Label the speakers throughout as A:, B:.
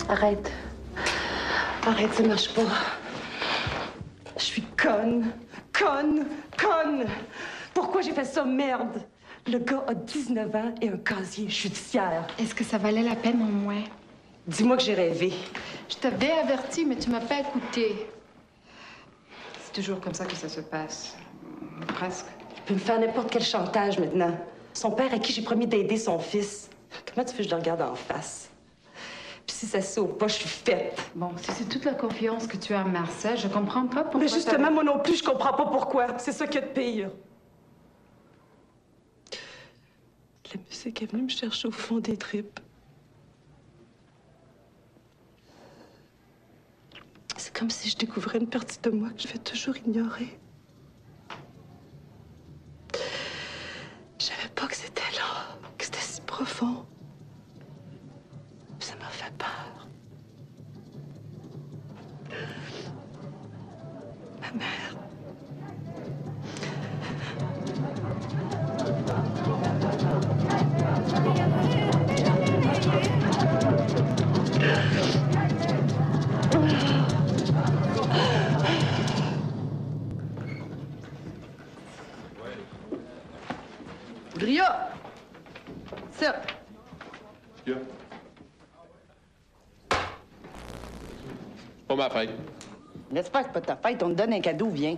A: Arrête. Arrête, ça marche pas. Je suis conne. Pourquoi j'ai fait ça, merde? Le gars a 19 ans et un casier judiciaire.
B: Est-ce que ça valait la peine au moins?
A: Dis-moi que j'ai rêvé.
B: Je t'avais averti, mais tu m'as pas écouté. C'est toujours comme ça que ça se passe. Presque.
A: Il peut me faire n'importe quel chantage maintenant. Son père à qui j'ai promis d'aider son fils. Comment tu veux que je le regarde en face? Puis si ça se sauve pas, je suis faite.
B: Bon, si c'est toute la confiance que tu as à Marcel, je comprends pas pourquoi...
A: Mais justement, moi non plus, je comprends pas pourquoi. C'est ça qu'il y a de pire. La musique est venue me chercher au fond des tripes. C'est comme si je découvrais une partie de moi que je vais toujours ignorer. Je savais pas que c'était là, que c'était si profond. Ça m'a fait peur. Ma mère.
C: Boudria! Ça!
D: Yeah. Pas ma fête.
C: J'espère que c'est pas ta fête, on te donne un cadeau, viens.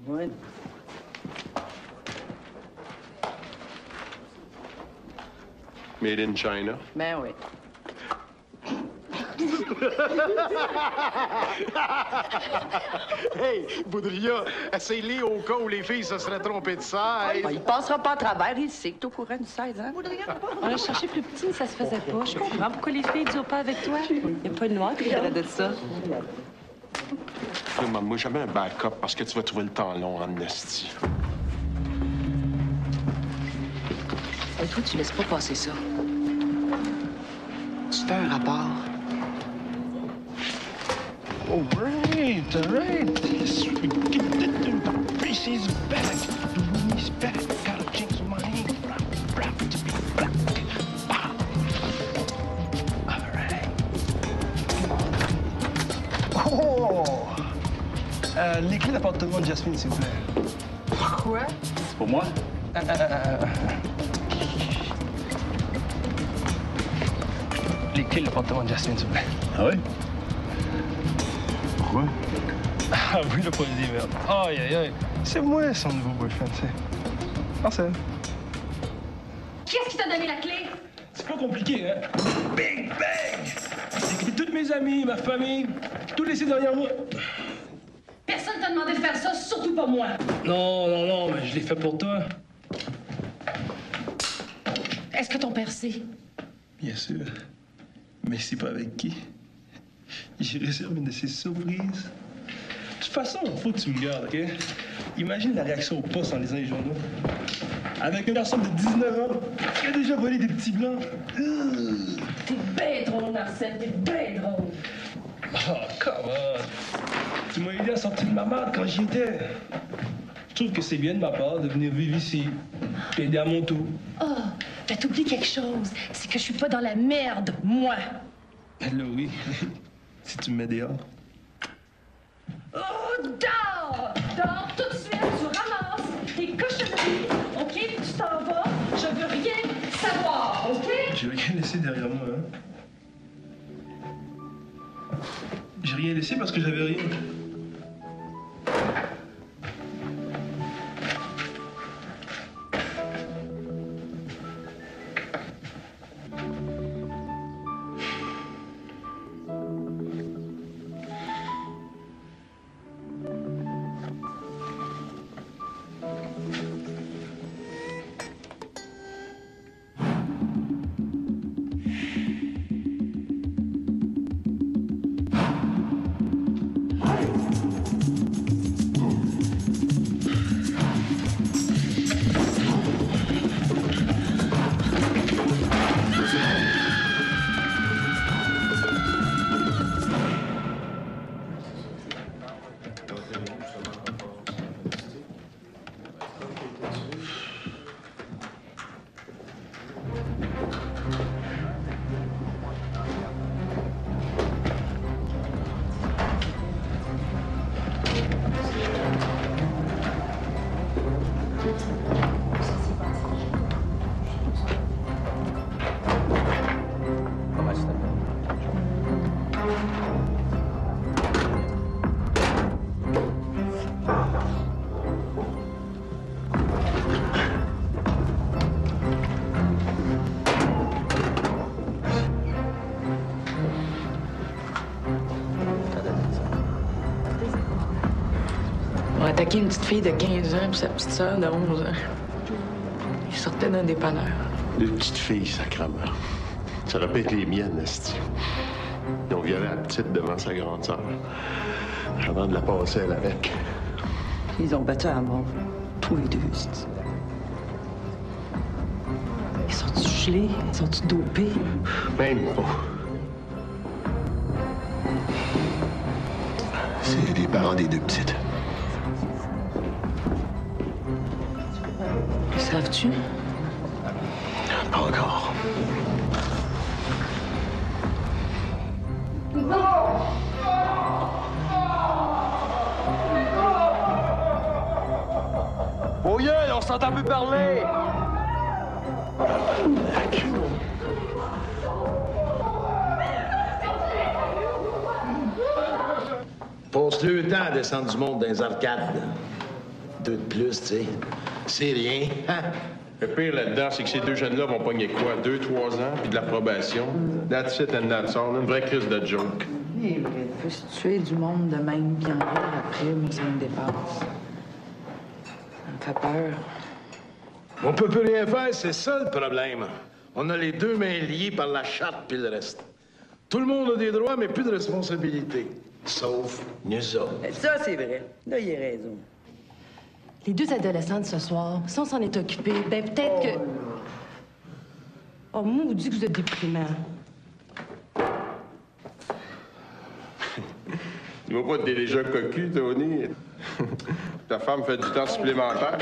C: Ouais.
D: Made in China.
C: Ben oui.
E: Hey, Boudria, essaye-les au cas où les filles se seraient trompées de ça.
C: Ben, il passera pas à travers, il sait que t'es au courant du 16 ans.
A: On l'a cherché plus petit, mais ça se faisait pas. Je comprends pourquoi les filles ne durent pas avec toi. Il n'y a pas de noir qui parlait de ça.
D: Demande-moi jamais un backup parce que tu vas trouver le temps long en esti.
C: Et toi, tu laisses pas passer ça. Tu fais un rapport.
E: All right. Yes, we get it to the pieces back. The room is back. Gotta change my name. Rap to be black. Wow. All right. Oh! Les clés d'appartement de Jasmine, s'il vous plaît.
B: Quoi?
E: C'est pour moi? Les clés de l'appartement de Jasmine, s'il vous plaît. Ah oui? Pourquoi? Ah oui, le poil des merdes. Aïe, aïe, aïe. C'est moi, son nouveau boyfriend, tu sais. Marcel.
A: Qui t'a donné la clé?
E: C'est pas compliqué, hein? Big bang! J'ai quitté toutes mes amis, ma famille, tout laissé derrière moi.
A: Personne t'a demandé de faire ça, surtout pas moi.
E: Non, mais je l'ai fait pour toi.
A: Est-ce que ton père sait?
E: Bien sûr. Mais c'est pas avec qui. J'ai réservé une de ces surprises. De toute façon, faut que tu me gardes, OK? Imagine la réaction au poste en lisant les journaux. Avec un garçon de 19 ans qui a déjà volé des petits blancs.
A: T'es bien drôle, Marcel, t'es bien drôle.
E: Oh, come on! Tu m'as aidé à sortir de ma marde quand j'y étais. Je trouve que c'est bien de ma part de venir vivre ici, t'aider à mon tour.
A: Oh, ben t'oublies quelque chose, c'est que je suis pas dans la merde, moi.
E: Là, oui. Si tu me mets dehors.
A: Oh, dors! Dors tout de suite, tu ramasses tes cochonneries, OK? Puis tu t'en vas, je veux rien savoir, OK?
E: J'ai rien laissé derrière moi, hein? J'ai rien laissé parce que j'avais rien.
C: attaqué une petite fille de 15 ans puis sa petite sœur de 11 ans. Ils sortaient d'un dépanneur.
D: Deux petites filles, sacrement. Ça aurait pas été les miennes, esti. Ils ont violé la petite devant sa grande sœur. Avant de la passer, elle avec.
C: Ils ont battu à mort. Tous les deux, c'est...
A: Ils sont-tu gelés? Ils sont-tu dopés?
D: Même pas. C'est les parents des deux petites.
C: Ils savent-tu?
D: Pas encore.
F: Oh yeah, on s'entend plus parler!
G: Passe le temps à descendre du monde dans les arcades. 2 de plus, tu sais. C'est rien. Hein?
D: Le pire là-dedans, c'est que ces deux jeunes-là vont pogner quoi? 2-3 ans, puis de l'approbation. That's it and that's all. Une vraie crise de joke.
C: Il peut se tuer du monde de même, puis en rire après, mais ça me dépasse. Ça me fait peur.
G: On peut plus rien faire, c'est ça le problème. On a les deux mains liées par la charte puis le reste. Tout le monde a des droits, mais plus de responsabilités. Sauf nous autres.
C: Ça, c'est vrai. Là, il a raison.
A: Les deux adolescentes ce soir, si on s'en est occupé, ben peut-être que... Oh, maudit que vous êtes déprimant.
D: Tu vois pas que t'es déjà cocu, Tony? Ta femme fait du temps supplémentaire.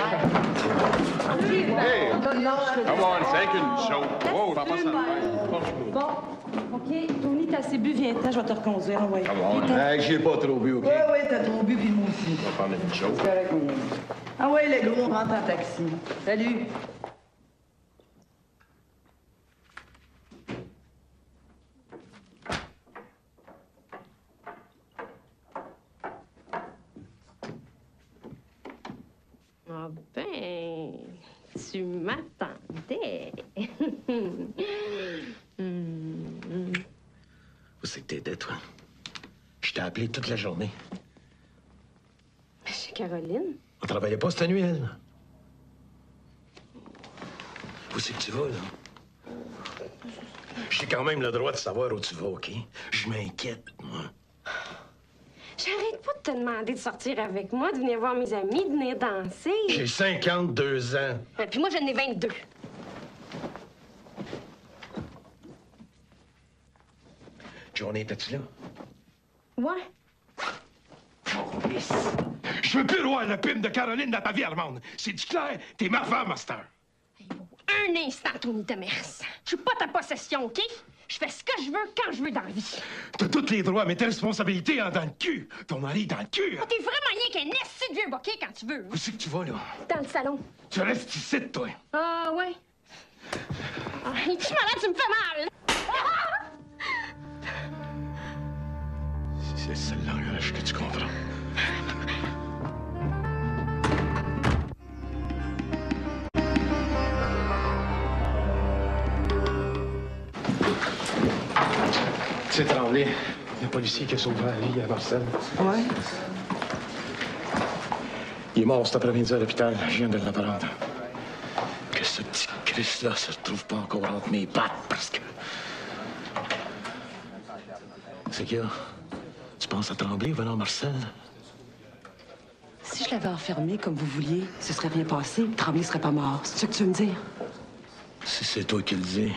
D: Hey! Come on, c'est qu'une joke. Wow, t'en passes à
A: Bon, OK. Tony, t'as assez bu, viens-t'en, je vais te reconduire. Ouais.
D: Come on.
G: Hey, j'ai pas trop bu, OK?
C: Oui, t'as trop bu, puis moi aussi.
D: On va prendre une joke.
C: C'est correct, mon ami. Ah ouais, les gars, on rentre en taxi. Salut.
H: Ah ben, tu m'attendais.
G: Où c'est que t'étais, toi? Je t'ai appelé toute la journée.
H: Chez Caroline?
G: On travaillait pas cette nuit, elle. Où c'est que tu vas, là? J'ai quand même le droit de savoir où tu vas, OK? Je m'inquiète, moi.
H: J'arrête pas de te demander de sortir avec moi, de venir voir mes amis, de venir danser.
G: J'ai 52 ans.
H: Puis moi, j'en ai 22.
G: Johnny, étais-tu là?
H: Ouais.
E: Je veux plus voir le pime de Caroline dans ta vie, Armande. C'est-tu clair? T'es ma femme, master.
H: Un instant, Tony Demers. Je suis pas ta possession, OK? Je fais ce que je veux quand je veux dans la vie.
E: T'as tous les droits, mais tes responsabilités en dans le cul. Ton mari dans le cul.
H: T'es vraiment rien qu'un esti de vieux bokeh quand tu veux.
E: Où c'est que tu vas, là?
H: Dans le salon.
E: Tu restes ici, toi.
H: Ah, ouais. Ah, es-tu malade? Tu me fais mal.
G: C'est le seul langage que tu comprends. C'est Tremblay, le policier qui a sauvé la vie à Marcel.
C: Ouais.
G: Il est mort cet après-midi à l'hôpital. Je viens de l'apprendre. Que ce petit Christ-là se retrouve pas encore entre mes pattes parce que... C'est qu'il y a... Tu penses à Tremblay venant Marcel?
A: Si je l'avais enfermé comme vous vouliez, ce serait rien passé. Tremblay serait pas mort. C'est ça que tu veux me dire?
G: Si c'est toi qui le dis.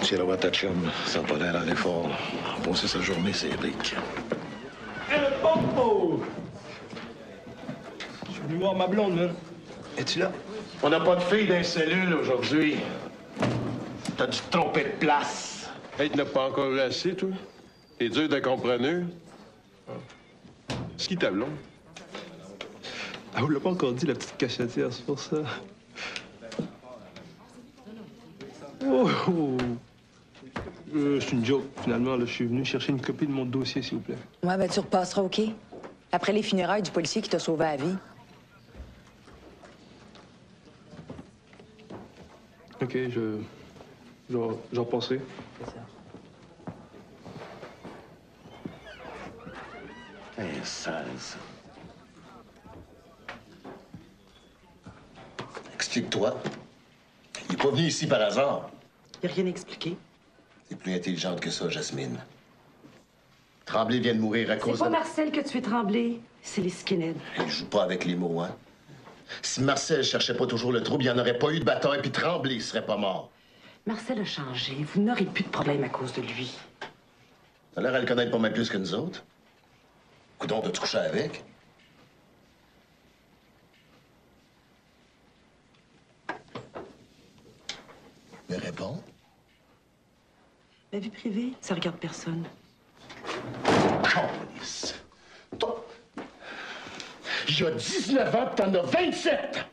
G: Tu iras voir ta chum, ça n'a pas l'air à l'effort. Passer sa journée, c'est briques.
E: Je suis venu voir ma blonde, man. Es-tu là?
G: On n'a pas de fille dans les cellules aujourd'hui. T'as dû te tromper de place.
D: Hey, tu n'as pas encore eu assez, toi? T'es dur de comprendre. C'est qui ta blonde?
E: Ah, vous l'a pas encore dit, la petite cachetière, c'est pour ça. Oh, oh. C'est une joke, finalement. Là, je suis venu chercher une copie de mon dossier, s'il vous plaît.
C: Ouais, ben tu repasseras, OK? Après les funérailles du policier qui t'a sauvé la vie.
E: OK, je repasserai.
G: C'est sale, ça.
I: Explique-toi. Il est pas venu ici par hasard.
A: Il n'y a rien à expliquer.
I: T'es plus intelligente que ça, Jasmine. Tremblay vient de mourir à cause
A: C'est pas
I: de...
A: Marcel que tu es Tremblay, c'est les skinheads.
I: Il joue pas avec les mots, hein? Si Marcel cherchait pas toujours le trouble, il n'y en aurait pas eu de bataille, puis Tremblay serait pas mort.
A: Marcel a changé. Vous n'aurez plus de problème à cause de lui.
I: T'as l'air à le connaître pas mal plus que nous autres. Coudon, t'as-tu couché avec? Mais réponds.
A: Ma vie privée, ça regarde personne.
I: Câlisse. Toi, il y a 19 ans, t'en as 27!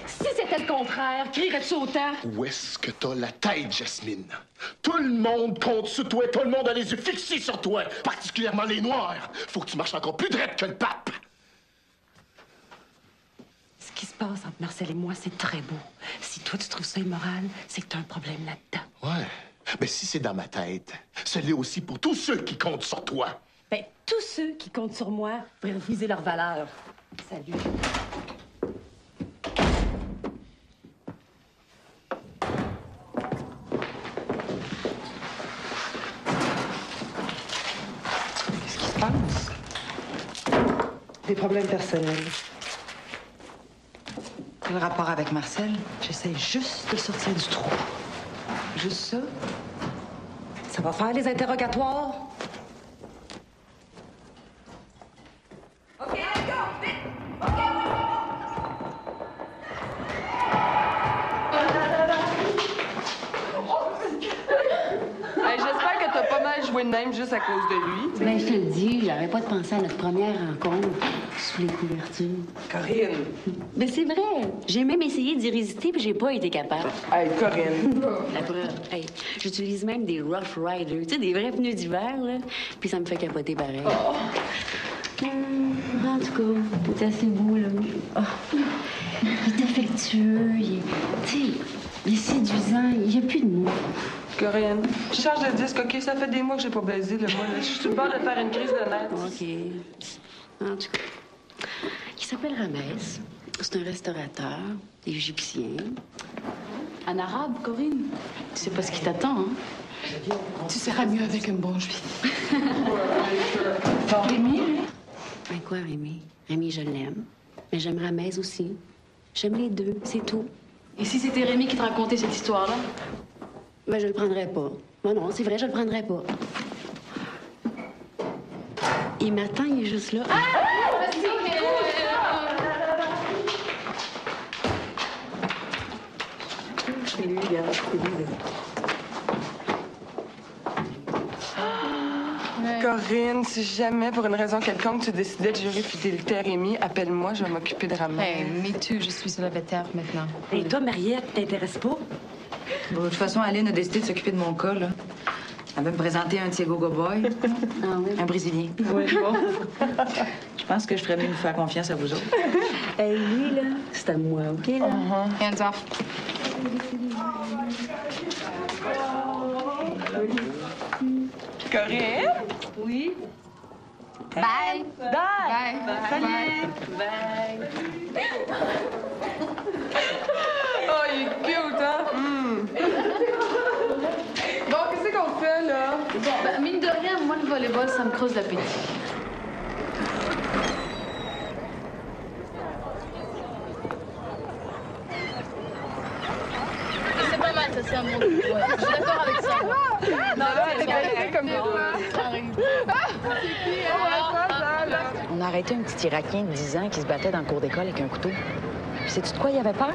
H: Si c'était le contraire, crierais-tu autant?
I: Où est-ce que t'as la tête, Jasmine? Tout le monde compte sur toi, tout le monde a les yeux fixés sur toi, particulièrement les Noirs. Faut que tu marches encore plus droit que le pape.
A: Ce qui se passe entre Marcel et moi, c'est très beau. Si toi, tu trouves ça immoral, c'est que t'as un problème là-dedans.
I: Ouais. Mais si c'est dans ma tête, ce l'est aussi pour tous ceux qui comptent sur toi.
A: Ben, tous ceux qui comptent sur moi devraient refuser leur valeur. Salut. Qu'est-ce qui se passe? Des problèmes personnels.
C: Quel rapport avec Marcel?
A: J'essaie juste de sortir du trou. Juste ça? Ça va faire les interrogatoires? OK, let's go! Vite! OK!
J: Hey, j'espère que t'as pas mal joué de même juste à cause de lui.
K: Ben, je te le dis, j'arrête pas de penser à notre première rencontre sous les couvertures.
J: Corinne.
K: Ben, c'est vrai. J'ai même essayé d'y résister, puis j'ai pas été capable.
J: Hey, Corinne.
K: La preuve. Hey, j'utilise même des Rough Riders, tu sais, des vrais pneus d'hiver, là. Puis ça me fait capoter pareil.
J: Oh.
K: En tout cas, il est assez beau, là. Oh. Il est affectueux, tu sais, il est séduisant, il n'y a plus de mots.
J: Corinne, je change de disque, OK? Ça fait des mois que j'ai pas baisé, là. Moi, là, je suis sur le bord de faire une crise de nerfs.
K: OK. En tout cas, il s'appelle Ramès. C'est un restaurateur égyptien. En arabe, Corinne. Tu sais pas ce qui t'attend, hein?
B: Tu seras mieux avec un bon juif.
K: Bon, Rémi, lui? Ben quoi, Rémi? Rémi, je l'aime. Mais j'aime Ramès aussi. J'aime les deux, c'est tout.
B: Et si c'était Rémi qui te racontait cette histoire-là?
K: Ben, je le prendrais pas. Non, non, c'est vrai, je le prendrais pas. Il m'attend, il est juste là.
A: C'est lui, regarde, c'est lui, là.
J: Corinne, si jamais, pour une raison quelconque, tu décidais de jurer fidélité à Rémi, appelle-moi, je vais m'occuper de Ramès.
B: Hey, me too, je suis célibataire maintenant.
A: Et toi, Mariette, t'intéresses pas?
C: Bon, de toute façon, Aline a décidé de s'occuper de mon cas, là. Elle veut me présenter un de ses go-go boys.
K: Ah oui?
C: Un Brésilien.
J: Oui, bon.
C: Je pense que je ferais mieux de faire confiance à vous autres.
K: Hey, lui, là, c'est à moi, OK, là?
B: Hands off.
J: Corinne?
K: Oui?
B: Bye.
J: Bye.
B: Bye.
J: Salut.
K: Bye.
J: Oh, il est cute, hein? Bon, qu'est-ce qu'on fait, là?
B: Bon, ben, mine de rien, moi, le volleyball, ça me creuse l'appétit. C'est pas mal, ça, c'est un bon truc. Ouais, je suis d'accord avec ça.
J: Non, c'est correct comme
L: On a arrêté un petit Irakien de 10 ans qui se battait dans le cours d'école avec un couteau. Puis sais-tu de quoi il avait peur?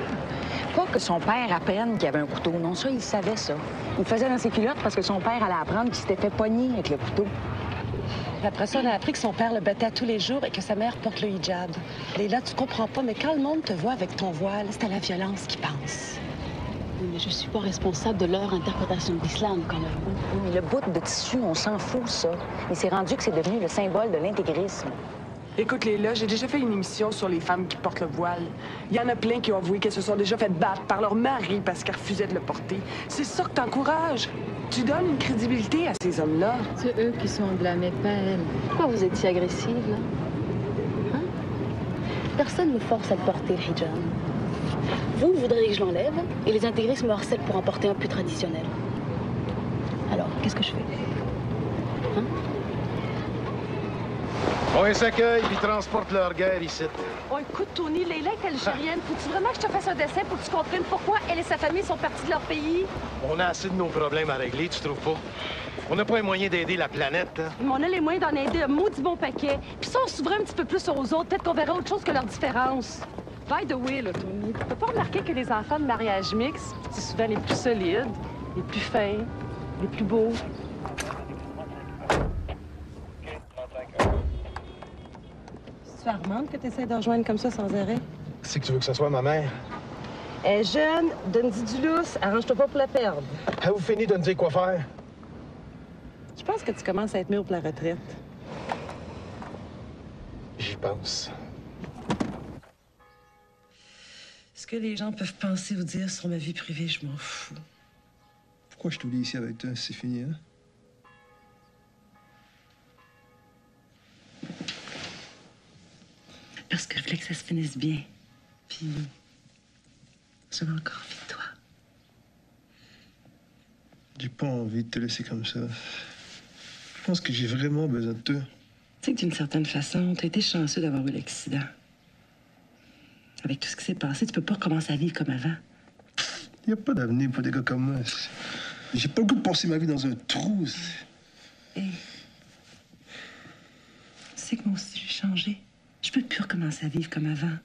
L: Pas que son père apprenne qu'il y avait un couteau. Non, ça, il savait, ça. Il le faisait dans ses culottes parce que son père allait apprendre qu'il s'était fait pogner avec le couteau.
A: Après ça, on a appris que son père le battait tous les jours et que sa mère porte le hijab. Léla, tu comprends pas, mais quand le monde te voit avec ton voile, c'est à la violence qu'il pense.
K: Oui, mais je suis pas responsable de leur interprétation de l'islam, quand même.
L: Oui, mais le bout de tissu, on s'en fout, ça. Mais c'est rendu que c'est devenu le symbole de l'intégrisme.
J: Écoute, Léla, j'ai déjà fait une émission sur les femmes qui portent le voile. Il y en a plein qui ont avoué qu'elles se sont déjà fait battre par leur mari parce qu'elles refusaient de le porter. C'est ça que t'encourages. Tu donnes une crédibilité à ces hommes-là.
B: C'est eux qui sont blâmés, pas elle.
K: Pourquoi vous êtes si agressive, là? Hein? Personne ne me force à le porter, le hijab. Vous voudriez que je l'enlève et les intégristes me harcèlent pour en porter un plus traditionnel. Alors, qu'est-ce que je fais? Hein?
G: On les accueille puis transporte leur guerre ici.
A: Oh, écoute, Tony, Leila est algérienne. Faut-tu vraiment que je te fasse un dessin pour que tu comprennes pourquoi elle et sa famille sont partis de leur pays?
G: On a assez de nos problèmes à régler, tu trouves pas? On n'a pas un moyen d'aider la planète, hein?
A: Mais on a les moyens d'en aider un maudit bon paquet. Puis si on s'ouvrait un petit peu plus aux autres, peut-être qu'on verrait autre chose que leurs différences. By the way, là, Tony, tu peux pas remarquer que les enfants de mariage mixte, c'est souvent les plus solides, les plus fins, les plus beaux. C'est Armande que tu essaies de rejoindre comme ça sans arrêt?
G: C'est que tu veux que ce soit ma mère?
A: Elle est jeune, donne-y du lousse, arrange-toi pas pour la perdre.
G: Avez-vous fini de me dire quoi faire?
A: Je pense que tu commences à être mûr pour la retraite.
G: J'y pense.
A: Ce que les gens peuvent penser ou dire sur ma vie privée, je m'en fous.
E: Pourquoi je te lis ici avec toi? C'est fini, hein?
A: Parce que je voulais que ça se finisse bien. Puis, j'avais encore envie de toi.
E: J'ai pas envie de te laisser comme ça. Je pense que j'ai vraiment besoin de toi.
A: Tu sais que d'une certaine façon, t'as été chanceux d'avoir eu l'accident. Avec tout ce qui s'est passé, tu peux pas recommencer à vivre comme avant.
E: Il n'y a pas d'avenir pour des gars comme moi. J'ai pas le goût de passer ma vie dans un trou.
A: Hey. Tu sais que moi aussi, j'ai changé. Je peux plus recommencer à vivre comme avant.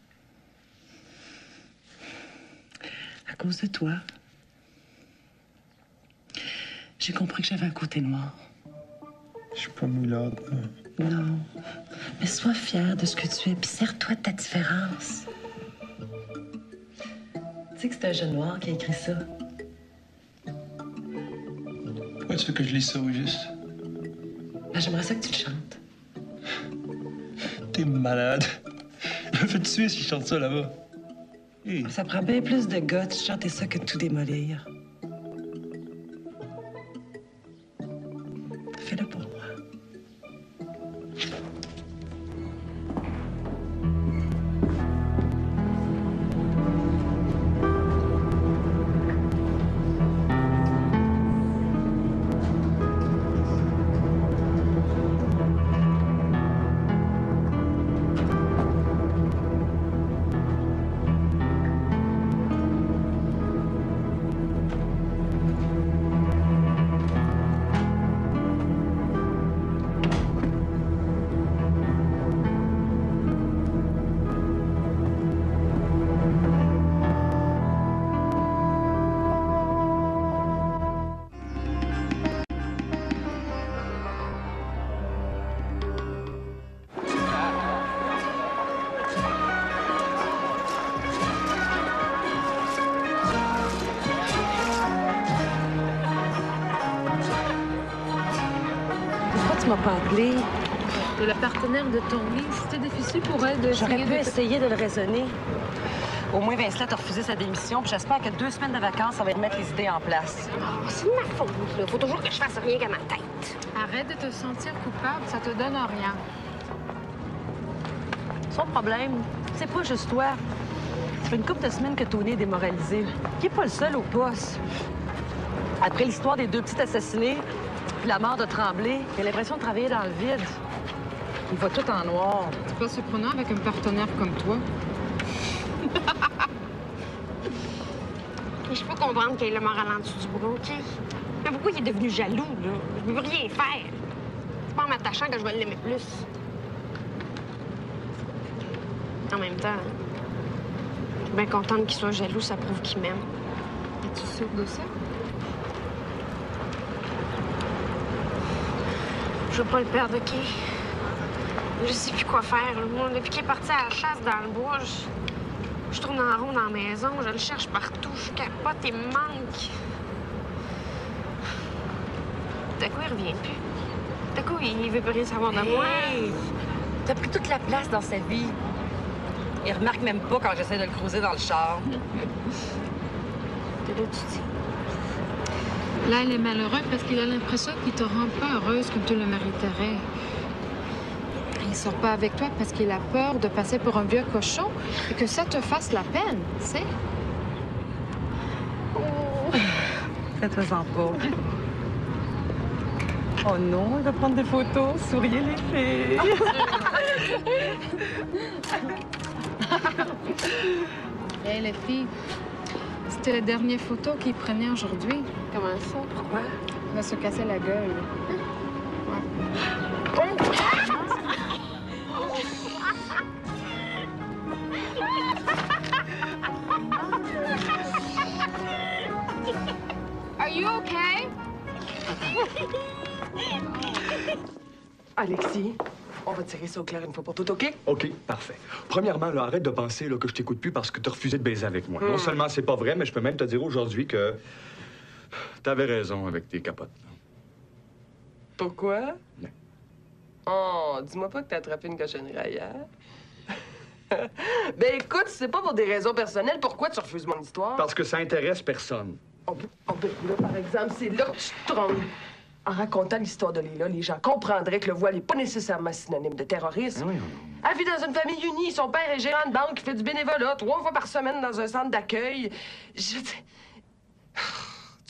A: À cause de toi. J'ai compris que j'avais un côté noir.
E: Je suis pas moulade.
A: Non. Mais sois fier de ce que tu es, puis sers-toi de ta différence. Tu sais que c'est un jeune noir qui a écrit ça.
E: Pourquoi tu veux que je lise ça au juste?
A: Ben, j'aimerais ça que tu le chantes.
E: T'es malade. Je me fais tuer si je chante ça là-bas. Hey.
A: Ça prend bien plus de gars de chanter ça que de tout démolir. Fais-le pour moi. Tu m'as pas appelé.
B: T'es la partenaire de Tony. C'était difficile pour elle de
A: J'aurais pu essayer de le raisonner. Au moins, Vincent a refusé sa démission, puis j'espère que 2 semaines de vacances, ça va lui mettre les idées en place.
H: Oh, c'est de ma faute, là. Faut toujours que je fasse rien qu'à ma tête.
B: Arrête de te sentir coupable, ça te donne rien.
A: Son problème, c'est pas juste toi. Ça fait une couple de semaines que Tony est démoralisé. Il est pas le seul au poste. Après l'histoire des 2 petits assassinés, puis la mort de Tremblay, il a l'impression de travailler dans le vide. Il voit tout en noir.
B: C'est pas surprenant avec un partenaire comme toi.
H: Je peux comprendre qu'il ait le moral en dessous du bras, OK? Mais pourquoi il est devenu jaloux, là? Je peux rien faire. C'est pas en m'attachant que je vais l'aimer plus. En même temps, je suis bien contente qu'il soit jaloux, ça prouve qu'il m'aime.
B: Es-tu sûre de ça?
H: Je veux pas le perdre, OK? Je sais plus quoi faire, là. Moi, depuis qu'il est parti à la chasse dans le bois, je tourne en rond dans la maison, je le cherche partout, je capote, il me manque. D'un coup, il revient plus. D'un coup, il veut plus rien savoir de moi.
A: T'as pris toute la place dans sa vie. Il remarque même pas quand j'essaie de le cruiser dans le char.
H: T'es là, tu dis. Là, il est malheureux parce qu'il a l'impression qu'il te rend pas heureuse comme tu le mériterais. Il sort pas avec toi parce qu'il a peur de passer pour un vieux cochon et que ça te fasse la peine, tu sais?
A: Faites-toi-en pas. Oh non, il va prendre des photos. Souriez les filles.
H: Hé, les filles, c'était la dernière photo qu'il prenait aujourd'hui.
J: Comment ça? Pourquoi?
H: Il va se casser la gueule. Are you okay?
J: Alexis, on va tirer ça au clair une fois pour toutes, OK?
F: OK, parfait. Premièrement, là, arrête de penser là, que je t'écoute plus parce que t'as refusé de baiser avec moi. Non seulement c'est pas vrai, mais je peux même te dire aujourd'hui que t'avais raison avec tes capotes.
J: Pourquoi?
F: Non.
J: Oh, dis-moi pas que t'as attrapé une cochonnerie ailleurs. Ben écoute, c'est pas pour des raisons personnelles, pourquoi tu refuses mon histoire?
F: Parce que ça intéresse personne.
J: Oh, ben là, par exemple, c'est là que tu te trompes. En racontant l'histoire de Léla, les gens comprendraient que le voile n'est pas nécessairement synonyme de terrorisme.
F: Oui,
J: Elle vit dans une famille unie. Son père est gérant de banque, fait du bénévolat 3 fois par semaine dans un centre d'accueil. Tu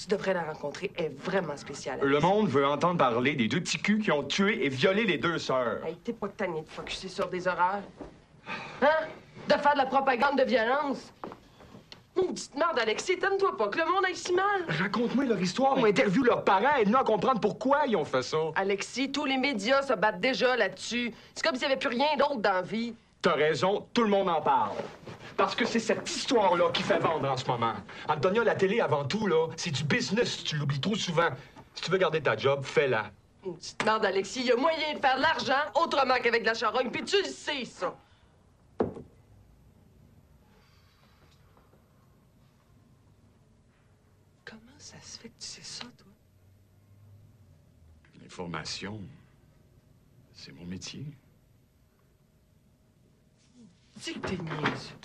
J: devrais la rencontrer. Elle est vraiment spéciale.
F: Le monde veut entendre parler des 2 petits culs qui ont tué et violé les 2 sœurs.
J: Hey, t'es pas tanné de focusser sur des horreurs. Hein? De faire de la propagande de violence. Maudite merde, Alexis, t'aimes-toi pas que le monde aille si mal?
F: Raconte-moi leur histoire, on interviewe leurs parents, aide-nous à comprendre pourquoi ils ont fait ça.
J: Alexis, tous les médias se battent déjà là-dessus. C'est comme s'il n'y avait plus rien d'autre dans la vie.
F: T'as raison, tout le monde en parle. Parce que c'est cette histoire-là qui fait vendre en ce moment. Antonia, la télé, avant tout, là, c'est du business, tu l'oublies trop souvent. Si tu veux garder ta job, fais-la.
J: Maudite merde, Alexis, il y a moyen de faire de l'argent autrement qu'avec de la charogne, puis tu le sais, ça. Ça se fait que tu sais ça, toi?
F: L'information, c'est mon métier.
J: Dis que t'es niaiseux.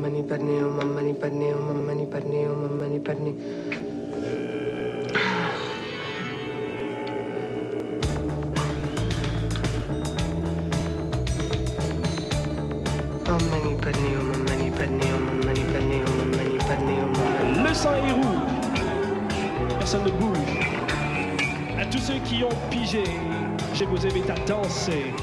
J: Money,
E: Le sang est rouge. Personne ne bouge. À tous ceux qui ont pigé, je vous invite à danser.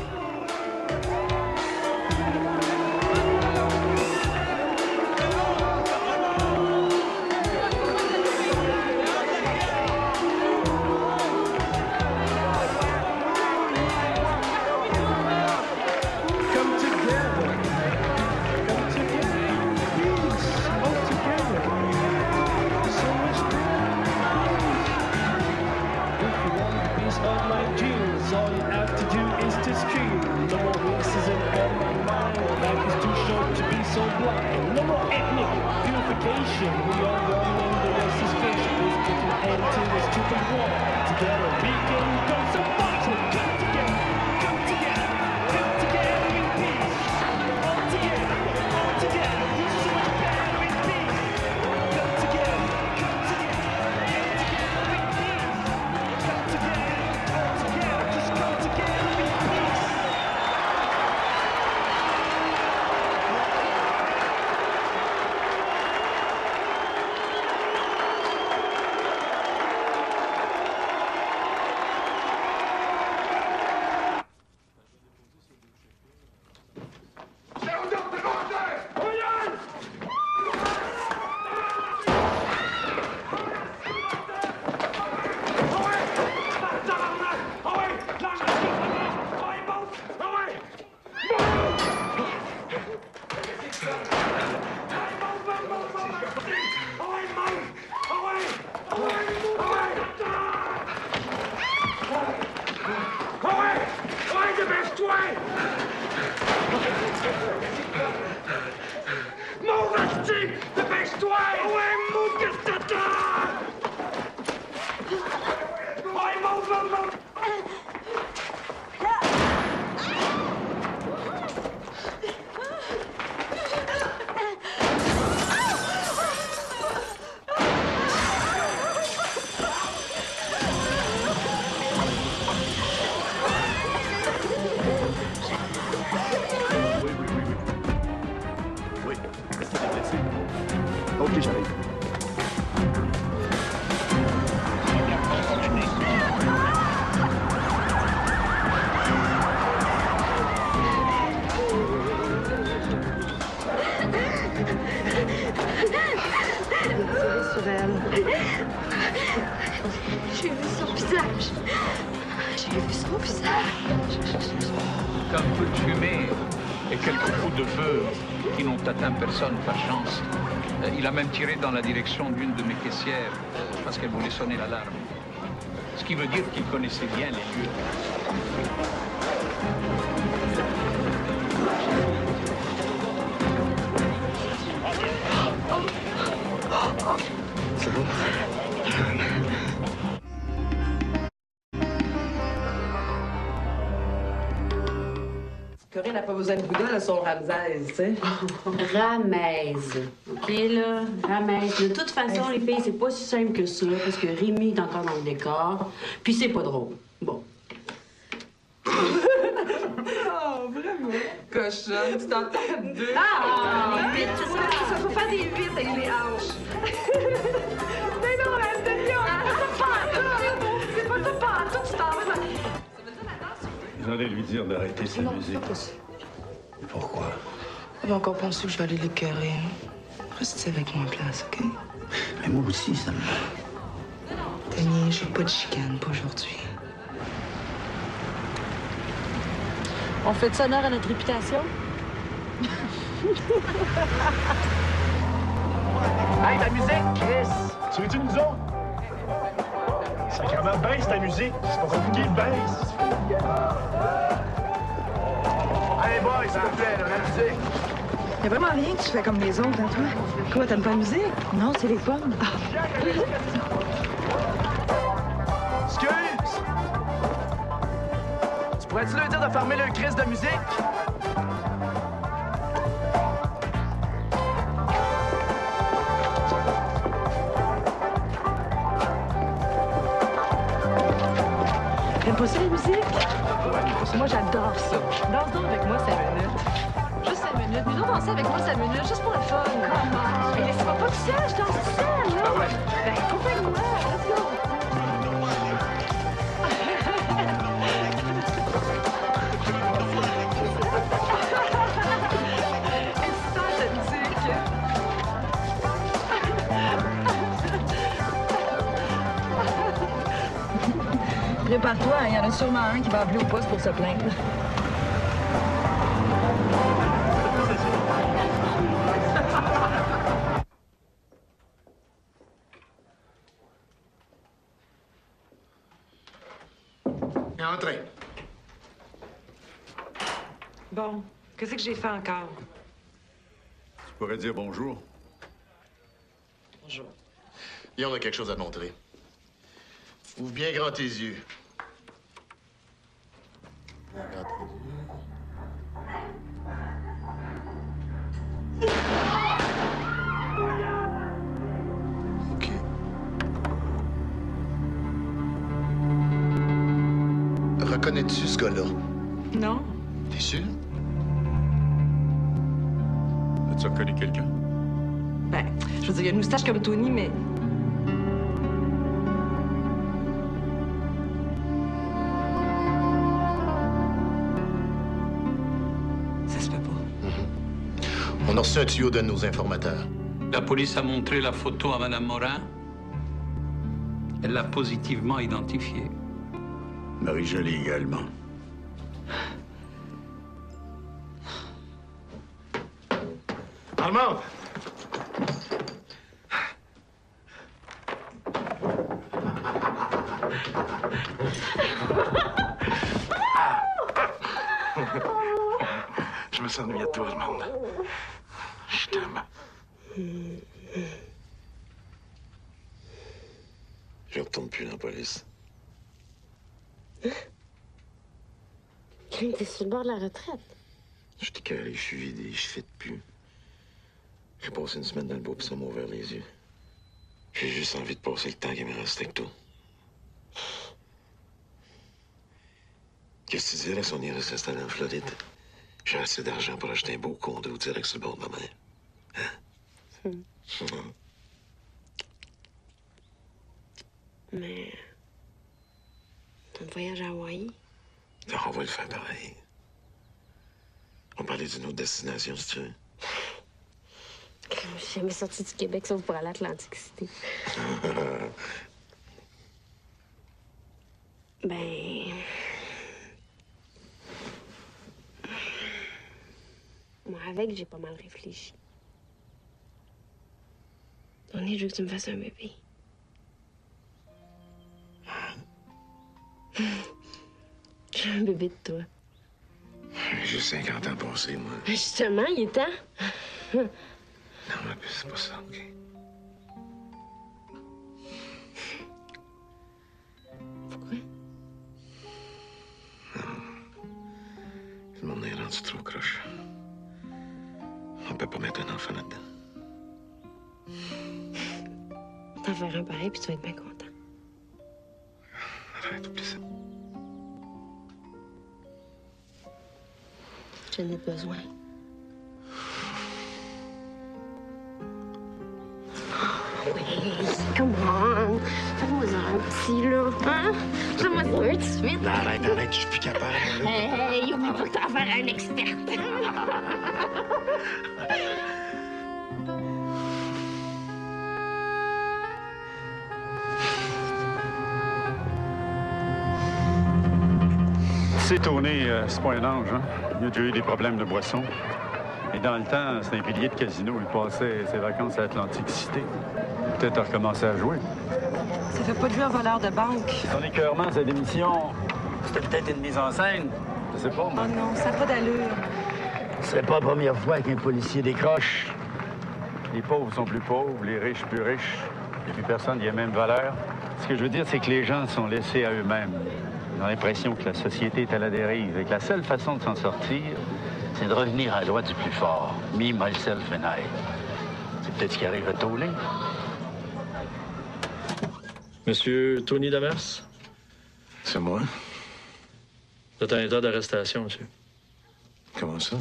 A: c'est trop bizarre.
M: Comme toute fumée et quelques coups de feu qui n'ont atteint personne par chance. Il a même tiré dans la direction d'une de mes caissières parce qu'elle voulait sonner l'alarme. Ce qui veut dire qu'il connaissait bien les lieux.
I: C'est bon?
A: Corinne n'a pas besoin de Bouddha, elle a son Ramsès, tu sais.
K: Ramaise. OK, là? Ramaise. De toute façon, les filles, c'est pas si simple que ça, parce que Rémi est encore dans le décor, puis c'est pas drôle. Bon.
A: Oh, vraiment? Cochonne, tu t'entends deux. Ah! Vite, c'est ça, faut faire des vites avec les hanches. Mais non, Antonio, c'est pas ça, pas tout, tu t'en vas.
G: Vous allez lui dire d'arrêter sa musique. Pourquoi?
C: Il va encore penser que je vais aller l'écœurer. Restez avec moi en place, OK?
G: Mais moi aussi, ça me va.
C: Denis, j'ai pas de chicane, pas aujourd'hui.
A: On fait de honneur à notre réputation?
F: Hey, ta musique, Chris! Tu veux-tu nous autres? Sacrément, baisse ta musique. C'est pas compliqué, baisse. Allez, boy, s'il te plaît, la musique.
C: Y'a vraiment rien que tu fais comme les autres, hein, toi? Quoi, t'aimes pas la musique? Non, c'est les pommes.
F: Excuse! Tu pourrais-tu leur dire de fermer le Chris de musique?
A: T'aimes pas ça, la musique? Moi, j'adore ça. Danse donc avec moi 5 minutes. Juste 5 minutes. Mais non, danser avec moi 5 minutes, juste pour le fun. Comment? Mais laisse-moi pas tout seul, je danse tout seul, là.
F: Ah ouais?
A: Ben, cours avec moi, let's go. Excitant, ta musique.
L: Prépare-toi, il y en a sûrement un qui va appeler au poste pour se plaindre.
I: Entrez.
A: Bon, qu'est-ce que j'ai fait encore?
G: Tu pourrais dire bonjour.
I: Bonjour. Et on a quelque chose à te montrer. Ouvre bien grand tes yeux. Grand tes yeux. OK. Reconnais-tu ce gars-là?
A: Non.
I: T'es sûr?
G: As-tu reconnu quelqu'un?
A: Ben, je veux dire, il y a une moustache comme Tony, mais... Ça se peut pas.
I: On a reçu un tuyau d'un de nos informateurs.
M: La police a montré la photo à Mme Morin. Elle l'a positivement identifiée.
G: Marie-Jolie également.
I: Armand!
G: Je me sens ennuyé de toi, Armand. Je t'aime.
I: Je retourne plus dans la police.
K: T'es sur le bord de la retraite.
I: Je suis calé, je suis vidé, je fais plus. J'ai passé une semaine dans le bois puis ça m'a ouvert les yeux. J'ai juste envie de passer le temps qui me reste avec toi. Qu'est-ce que tu dirais si on irait s'installer en Floride? J'ai assez d'argent pour acheter un beau condo direct sur le bord de la mer. Hein?
K: Mais... Ton voyage à Hawaï?
I: Alors, on va le faire pareil. On va parler d'une autre destination, si tu veux.
K: Je suis jamais sortie du Québec sauf pour aller à Atlantic City. Ben...
N: avec, j'ai pas mal réfléchi. Tony, je veux que tu me fasses un bébé. J'ai un bébé de toi.
G: J'ai juste 50 ans passés, moi.
N: Justement, il est temps.
G: Non, mais c'est pas ça, OK?
N: Pourquoi?
G: Le monde est rendu trop croche. On peut pas mettre un enfant là-dedans.
N: T'en faire un pareil, puis tu vas être bien content.
G: Arrête, oublie ça.
N: J'en ai besoin. Oui, come on. Fais-moi un petit, là. Hein? Fais-moi un tout de suite.
G: Arrête, je suis plus capable.
N: Hey, oublie pas de t'en faire un expert.
O: Tu sais, Tony, c'est pas un ange, hein? Il a déjà eu des problèmes de boisson. Et dans le temps, c'est un pilier de casino. Il passait ses vacances à Atlantic City. Peut-être recommencer à jouer.
A: Ça fait pas de lui un voleur de banque.
O: Son écœurement, sa démission, c'était peut-être une mise en scène. Je sais pas, moi.
A: Oh non, ça n'a pas d'allure.
O: C'est pas la première fois qu'un policier décroche. Les pauvres sont plus pauvres, les riches plus riches. Et puis personne n'y a même valeur. Ce que je veux dire, c'est que les gens sont laissés à eux-mêmes. On a l'impression que la société est à la dérive et que la seule façon de s'en sortir, c'est de revenir à la loi du plus fort. Me, myself and I. C'est peut-être ce qui arrive à Tony.
P: Monsieur Tony Demers?
G: C'est moi.
P: Vous êtes en état d'arrestation, monsieur.
G: Comment ça?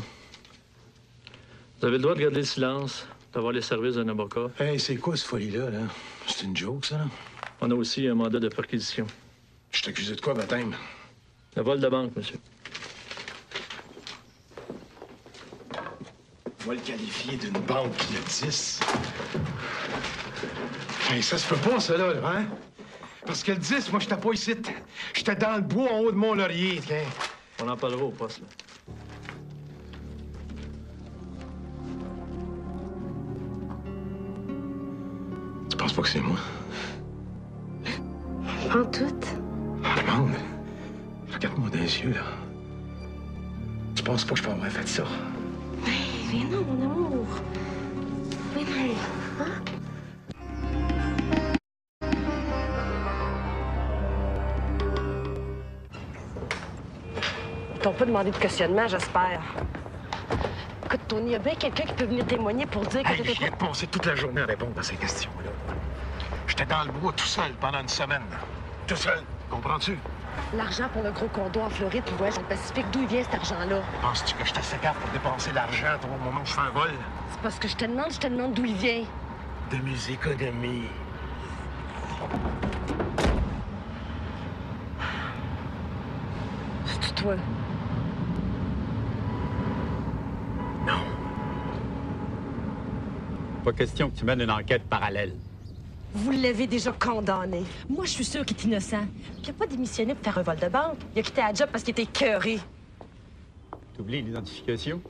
P: Vous avez le droit de garder le silence, d'avoir les services d'un avocat.
G: Hey, c'est quoi cette folie-là, là? C'est une joke, ça, là?
P: On a aussi un mandat de perquisition.
G: Je suis accusé de quoi, baptême?
P: Le vol de banque, monsieur.
G: On va le qualifier d'une banque de 10. Hey, ça se peut pas, ça, là, hein? Parce que le 10, moi, j'étais pas ici. J'étais dans le bois en haut de Mont-Laurier, tiens.
P: On en parlera au poste, là.
G: Tu penses pas que c'est moi?
N: En tout.
G: Armande, regarde-moi dans les yeux, là. Tu penses pas que je peux avoir fait ça?
N: Mais non, mon amour. Mais non. Hein?
A: Ils t'ont pas demandé de questionnement, j'espère. Écoute, Tony, il y a bien quelqu'un qui peut venir témoigner pour dire que
G: Hey,
A: t'étais
G: j'y ai passé toute la journée à répondre à ces questions-là. J'étais dans le bois tout seul pendant une semaine. Tout seul. Comprends-tu?
A: L'argent pour le gros condo en Floride, puis voyage dans le Pacifique, d'où il vient cet argent-là?
G: Penses-tu que je suis assez capable pour dépenser l'argent au moment où je fais un vol?
A: C'est parce que je te demande d'où il vient.
G: De mes économies.
A: C'est toi.
G: Non.
O: Pas question que tu mènes une enquête parallèle.
A: Vous l'avez déjà condamné. Moi, je suis sûre qu'il est innocent. Puis il n'a pas démissionné pour faire un vol de banque. Il a quitté la job parce qu'il était écœuré.
O: T'oublies l'identification?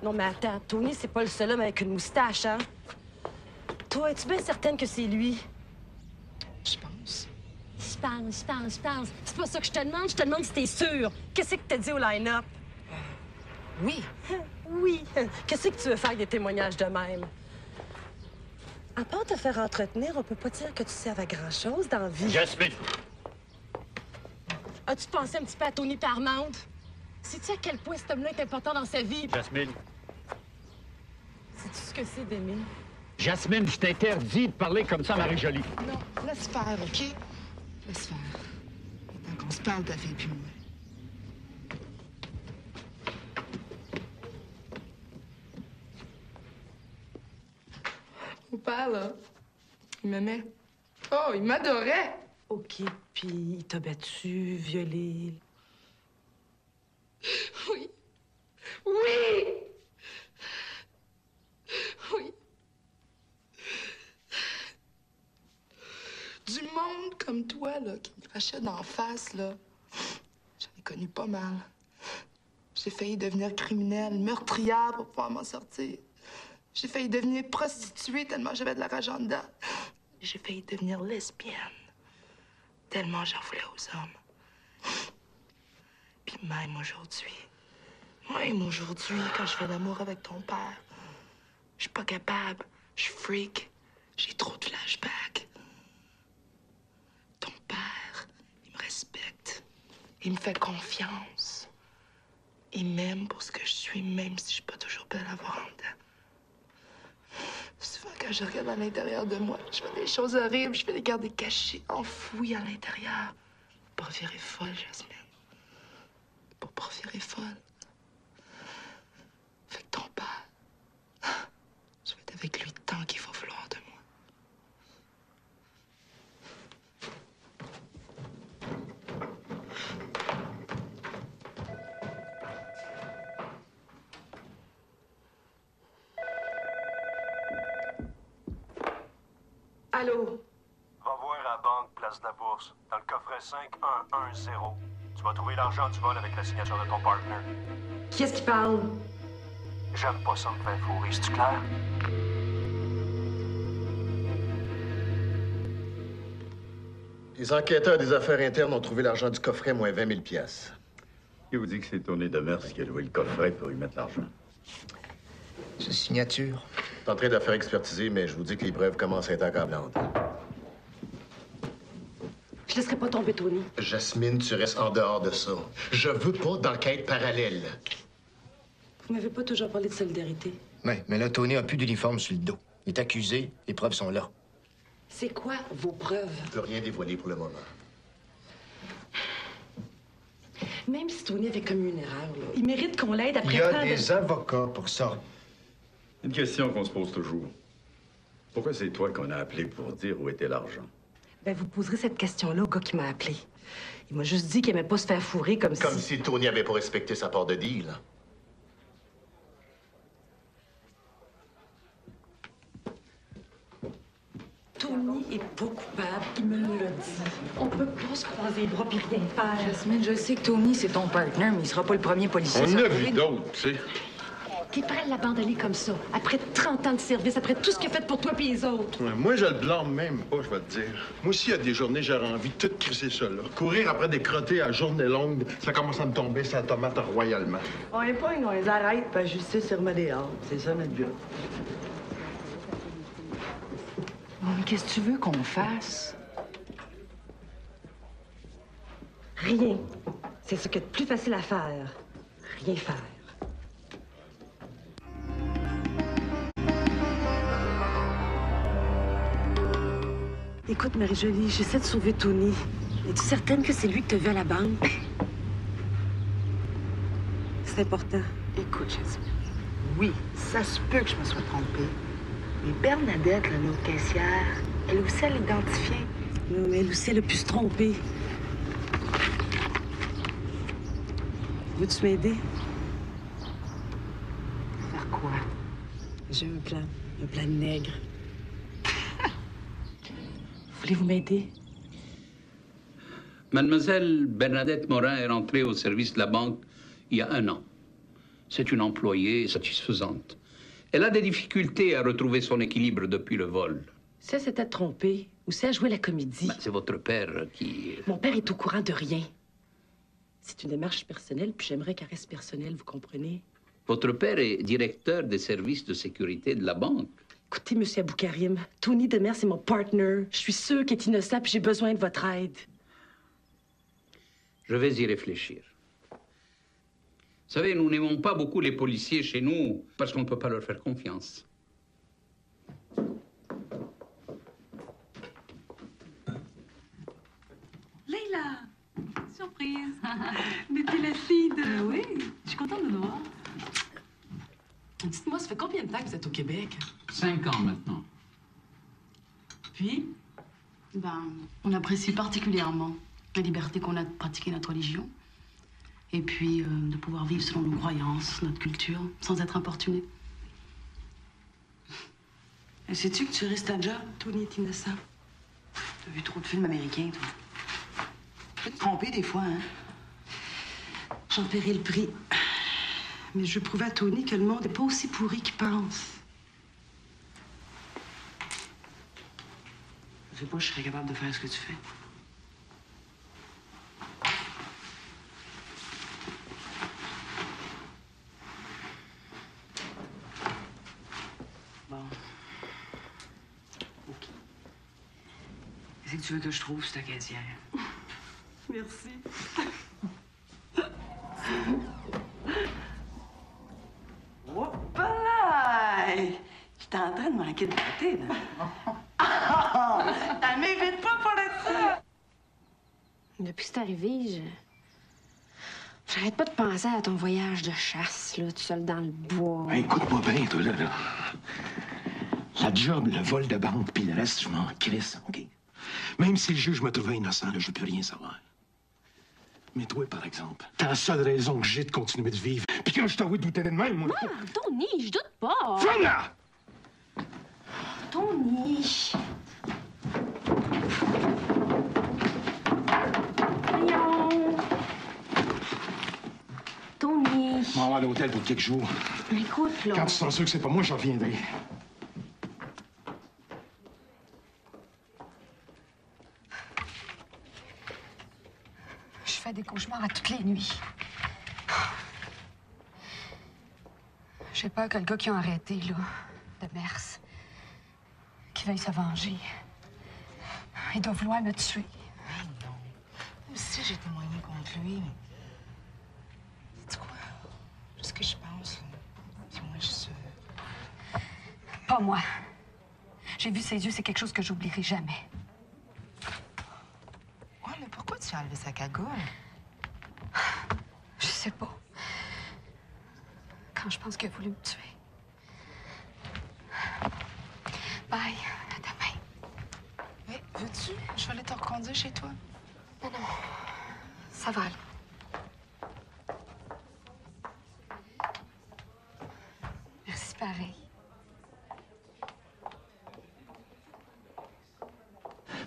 A: Non, mais attends, Tony, c'est pas le seul homme avec une moustache, hein? Toi, es-tu bien certaine que c'est lui?
B: Je pense.
A: Je pense. C'est pas ça que je te demande si t'es sûr. Qu'est-ce que t'as dit au line-up?
B: Oui.
A: Oui. Qu'est-ce que tu veux faire avec des témoignages de même? À part te faire entretenir, on peut pas dire que tu serves à grand-chose dans la vie.
O: Jasmine!
A: As-tu pensé un petit peu à Tony Parmande? Sais-tu à quel point cet homme-là est important dans sa vie?
O: Jasmine!
A: Sais-tu ce que c'est d'aimer?
O: Jasmine, je t'interdis de parler comme ça à Marie-Jolie.
B: Non, laisse faire, OK? Laisse faire. Tant qu'on se parle, ta fille puis moi. Mon père, là, il m'aimait. Oh, il m'adorait!
A: OK, puis il t'a battu, violé.
B: Oui. Oui! Oui. Du monde comme toi, là, qui me crachait d'en face, là. J'en ai connu pas mal. J'ai
Q: J'ai failli devenir criminelle, meurtrière pour pouvoir m'en sortir. J'ai failli devenir prostituée tellement j'avais de la rage en dedans. J'ai failli devenir lesbienne tellement j'en voulais aux hommes. Puis même aujourd'hui, quand je fais l'amour avec ton père, je suis pas capable, je freak, j'ai trop de flashbacks. Ton père, il me respecte, il me fait confiance. Il m'aime pour ce que je suis, même si je suis pas toujours belle à voir en dedans. Souvent, quand je regarde à l'intérieur de moi, je fais des choses horribles, je vais les garder cachées, enfouies à l'intérieur. Pour virer folle, Jasmine. Pour pas virer folle. Fait que ton père, je vais être avec lui tant qu'il va vouloir de moi. Allô?
R: Va voir à la banque Place de la Bourse, dans le coffret 5110. Tu vas trouver l'argent du vol avec la signature de ton partner.
A: Qui est-ce qui parle?
R: J'aime pas ça me faire fourrer, c'est-tu clair?
I: Les enquêteurs des affaires internes ont trouvé l'argent du coffret, moins 20 000 piastres.
O: Qui vous dit que c'est Tony Demers qui a loué le coffret pour y mettre l'argent?
I: C'est signature. Je suis en train de la faire expertiser, mais je vous dis que les preuves commencent à être accablantes.
A: Je laisserai pas tomber Tony.
I: Jasmine, tu restes en dehors de ça. Je veux pas d'enquête parallèle.
A: Vous m'avez pas toujours parlé de solidarité.
S: Oui, mais là, Tony a plus d'uniforme sur le dos. Il est accusé, les preuves sont là.
A: C'est quoi vos preuves?
I: Je peux rien dévoiler pour le moment.
A: Même si Tony avait commis une erreur, là, il mérite qu'on l'aide après
S: Il y a
A: tant de...
S: des avocats pour ça.
O: Une question qu'on se pose toujours. Pourquoi c'est toi qu'on a appelé pour dire où était l'argent?
A: Ben, vous poserez cette question-là au gars qui m'a appelé. Il m'a juste dit qu'il aimait pas se faire fourrer comme
I: Comme si Tony avait pas respecté sa part de deal.
A: Tony est pas coupable, il me l'a dit. On peut pas se croiser les bras puis rien faire.
L: Jasmine, je sais que Tony, c'est ton partner, mais il sera pas le premier policier.
G: On a vu d'autres, tu sais.
A: T'es prêt à l'abandonner comme ça, après 30 ans de service, après tout ce qu'il a fait pour toi et les autres.
G: Ouais, moi, je le blâme même pas, je vais te dire. Moi aussi, il y a des journées, j'aurais envie de tout crisser ça, là. Courir après des crottés à journée longue, ça commence à me tomber sur la tomate royalement.
C: On les pogne, on les arrête, puis la justice se remet dehors. C'est ça notre job.
L: Oh, mais qu'est-ce que tu veux qu'on fasse?
A: Rien. C'est ce qu'il y a de plus facile à faire. Rien faire. Écoute, Marie-Jolie, j'essaie de sauver Tony. Es-tu certaine que c'est lui que t'as vu à la banque? C'est important.
C: Écoute, Jasmine, oui, ça se peut que je me sois trompée. Mais Bernadette, la notre caissière, elle aussi, elle l'identifiait.
A: Non, mais elle aussi, elle a pu se tromper. Veux-tu m'aider?
C: Faire quoi?
A: J'ai un plan de nègre. Voulez-vous m'aider?
M: Mademoiselle Bernadette Morin est rentrée au service de la banque il y a 1 an. C'est une employée satisfaisante. Elle a des difficultés à retrouver son équilibre depuis le vol.
A: Si elle s'était trompée, ou si elle jouait la comédie...
M: C'est votre père qui...
A: Mon père est au courant de rien. C'est une démarche personnelle, puis j'aimerais qu'elle reste personnelle, vous comprenez?
M: Votre père est directeur des services de sécurité de la banque.
A: Écoutez, Monsieur Aboukarim, Tony Demers, c'est mon partner. Je suis sûre qu'il est innocent, puis j'ai besoin de votre aide.
M: Je vais y réfléchir. Vous savez, nous n'aimons pas beaucoup les policiers chez nous parce qu'on ne peut pas leur faire confiance.
T: Leila! Surprise! Mais t'es la fille de... Oui, je suis contente de te voir. Dites-moi, ça fait combien de temps que vous êtes au Québec?
M: 5 ans maintenant.
T: Puis?
K: On apprécie particulièrement la liberté qu'on a de pratiquer notre religion. Et puis, de pouvoir vivre selon nos croyances, notre culture, sans être importuné.
C: Et sais-tu que tu risques ta job?
A: Tony est innocent.
C: T'as vu trop de films américains, toi. Tu peux te tromper des fois, hein?
A: J'en paierai le prix.
U: Mais je veux prouver à Tony que le monde n'est pas aussi pourri qu'il pense.
J: Je sais pas, je serais capable de faire ce que tu fais. Bon. OK. Qu'est-ce que tu veux que je trouve, cette caissière?
U: Merci. Hopla! J'étais en train de manquer de pâté, là. Elle m'invite pas pour être ça!
N: Depuis que c'est arrivé, j'arrête pas de penser à ton voyage de chasse, là, tout seul dans le bois.
G: Ben, écoute-moi bien, toi, là. La job, le vol de banque, puis le reste, je m'en crisse, OK? Même si le juge me trouvait innocent, là, je veux plus rien savoir. Mais toi, par exemple, t'as la seule raison que j'ai de continuer de vivre. Puis quand je t'avoue de douter de même, moi...
N: Ah, Tony, je doute pas.
G: Ferme-la!
N: Tony. Voyons. Tony.
G: Je m'en vais à l'hôtel pour quelques jours.
N: Écoute, là.
G: Quand tu seras sûr que c'est pas moi, je reviendrai.
L: Je fais des cauchemars à toutes les nuits. J'ai peur que le gars qui a arrêté, là, de Mers, qu'il veuille se venger. Il doit vouloir me tuer.
Q: Mais non. Moi aussi, j'ai témoigné contre lui. Sais-tu quoi? Ce que je pense, puis moi, je suis sûre.
L: Pas moi. J'ai vu ses yeux, c'est quelque chose que j'oublierai jamais.
Q: Ouais, mais pourquoi tu as enlevé sa cagoule?
L: Je sais pas. Quand je pense qu'il a voulu me tuer. Bye. À demain.
Q: Mais veux-tu? Je vais aller te reconduire chez toi.
L: Non, non. Ça va aller. Merci pareil.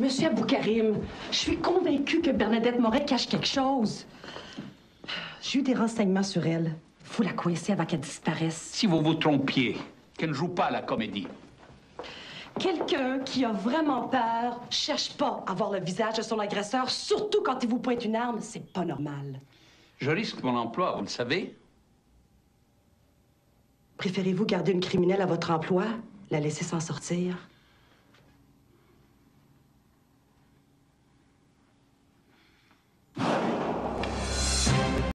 A: Monsieur Aboukarim, je suis convaincue que Bernadette Moret cache quelque chose. J'ai eu des renseignements sur elle. Faut la coincer avant qu'elle disparaisse.
M: Si vous vous trompiez, qu'elle ne joue pas à la comédie.
A: Quelqu'un qui a vraiment peur cherche pas à voir le visage de son agresseur, surtout quand il vous pointe une arme. C'est pas normal.
M: Je risque mon emploi, vous le savez.
A: Préférez-vous garder une criminelle à votre emploi, la laisser s'en sortir?